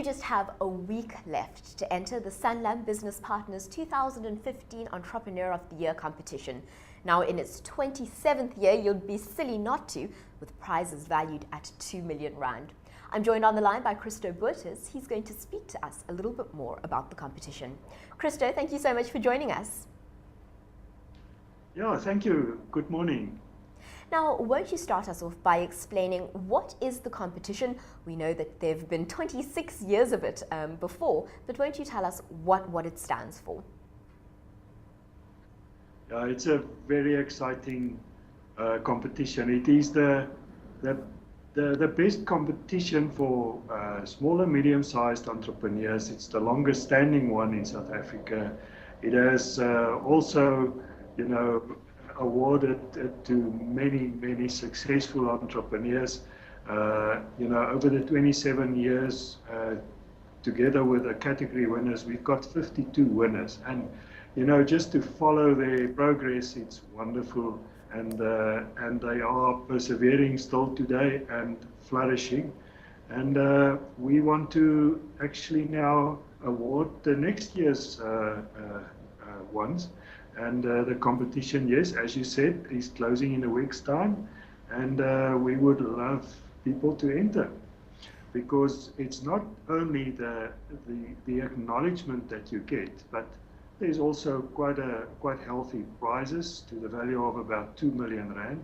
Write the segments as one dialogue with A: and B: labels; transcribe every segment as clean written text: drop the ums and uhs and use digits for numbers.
A: You just have a week left to enter the Sanlam Business Partners 2015 Entrepreneur of the Year competition. Now in its 27th year, you'll be silly not to, with prizes valued at 2 million rand. I'm joined on the line by Christo Burtis. He's going to speak to us a little bit more about the competition. Christo, thank you so much for joining us.
B: Yeah, thank you. Good morning.
A: Now, won't you start us off by explaining what is the competition? We know that there have been 26 years of it before, but won't you tell us what it stands for?
B: It's a very exciting competition. It is the best competition for small and medium-sized entrepreneurs. It's the longest standing one in South Africa. It has also, awarded to many successful entrepreneurs. Over the 27 years, together with the category winners, we've got 52 winners. And, just to follow their progress, it's wonderful. And they are persevering still today and flourishing. And we want to actually now award the next year's ones. And the competition, yes, as you said, is closing in a week's time. And we would love people to enter, because it's not only the acknowledgement that you get, but there's also quite healthy prizes to the value of about 2 million rand.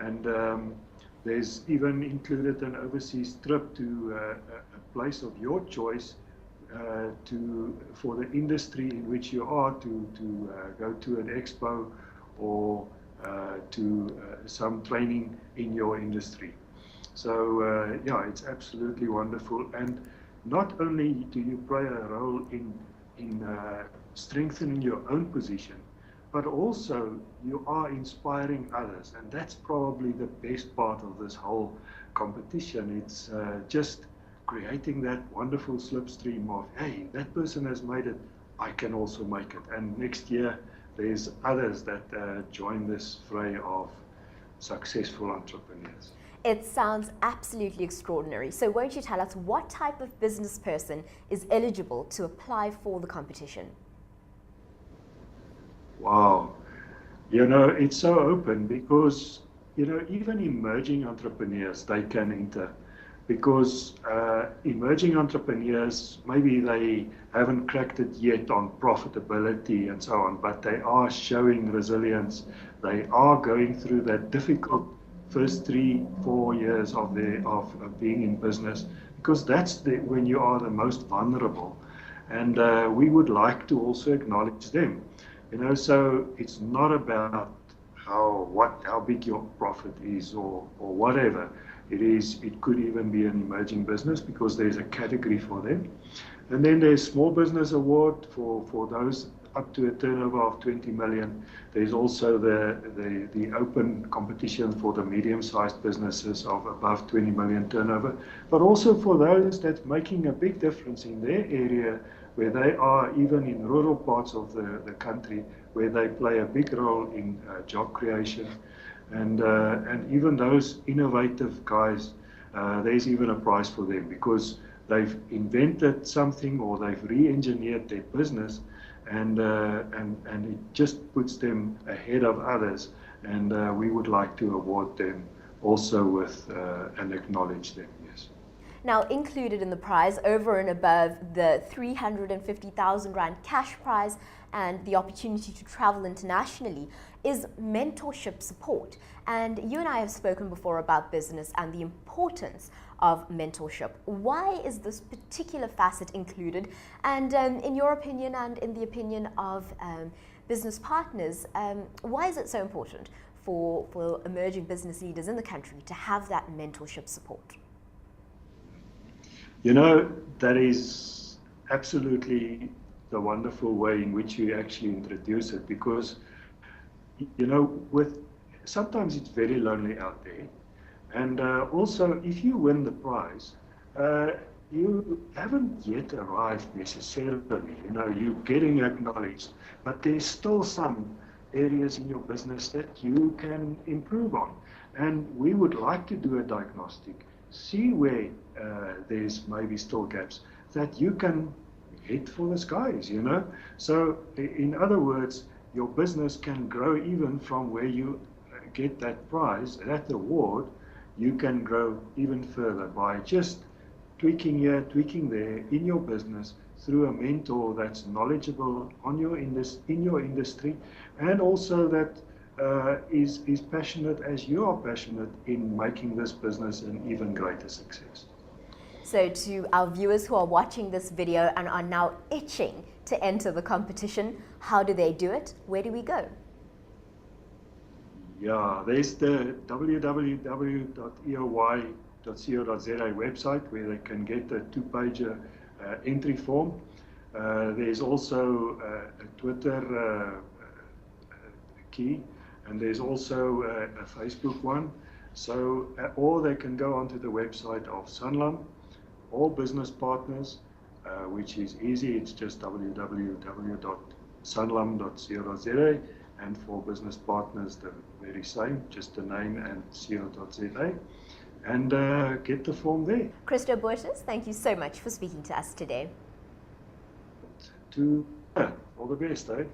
B: And there's even included an overseas trip to a place of your choice for the industry in which you are to go to an expo or to some training in your industry. So it's absolutely wonderful. And not only do you play a role in strengthening your own position, but also you are inspiring others. And that's probably the best part of this whole competition. It's just creating that wonderful slipstream of, hey, that person has made it, I can also make it. And next year, there's others that join this fray of successful entrepreneurs.
A: It sounds absolutely extraordinary. So won't you tell us what type of business person is eligible to apply for the competition?
B: Wow. It's so open because, even emerging entrepreneurs, they can enter. Because emerging entrepreneurs, maybe they haven't cracked it yet on profitability and so on, but they are showing resilience. They are going through that difficult first 3-4 years of being in business, because that's when you are the most vulnerable. And we would like to also acknowledge them. So it's not about how big your profit is or whatever. It could even be an emerging business, because there's a category for them. And then there's Small Business Award for those up to a turnover of 20 million. There's also the open competition for the medium-sized businesses of above 20 million turnover, but also for those that's making a big difference in their area, where they are even in rural parts of the country, where they play a big role in job creation. And even those innovative guys, there's even a prize for them, because they've invented something or they've re-engineered their business, and it just puts them ahead of others. And we would like to award them also with and acknowledge them. Yes.
A: Now, included in the prize, over and above the 350,000 Rand cash prize and the opportunity to travel internationally, is mentorship support. And you and I have spoken before about business and the importance of mentorship. Why is this particular facet included? And in your opinion, and in the opinion of business partners, why is it so important for emerging business leaders in the country to have that mentorship support?
B: That is absolutely the wonderful way in which you actually introduce it, because, sometimes it's very lonely out there. And also, if you win the prize, you haven't yet arrived necessarily, you're getting acknowledged, but there's still some areas in your business that you can improve on. And we would like to do a diagnostic, see where there's maybe still gaps, that you can head for the skies, you know. So in other words, your business can grow even from where you get that prize, that award. You can grow even further by just tweaking here, tweaking there in your business through a mentor that's knowledgeable on in your industry, and also that is passionate as you are passionate in making this business an even greater success.
A: So to our viewers who are watching this video and are now itching to enter the competition, how do they do it? Where do we go?
B: Yeah, there's the www.eoy.co.za website where they can get a two-page entry form. There's also a Twitter key, and there's also a Facebook one. So, or they can go onto the website of Sanlam or Business Partners, which is easy. It's just www.sanlam.co.za, and for Business Partners, the very same, just the name and co.za, and get the form there.
A: Christo Borges, thank you so much for speaking to us today.
B: All the best, eh?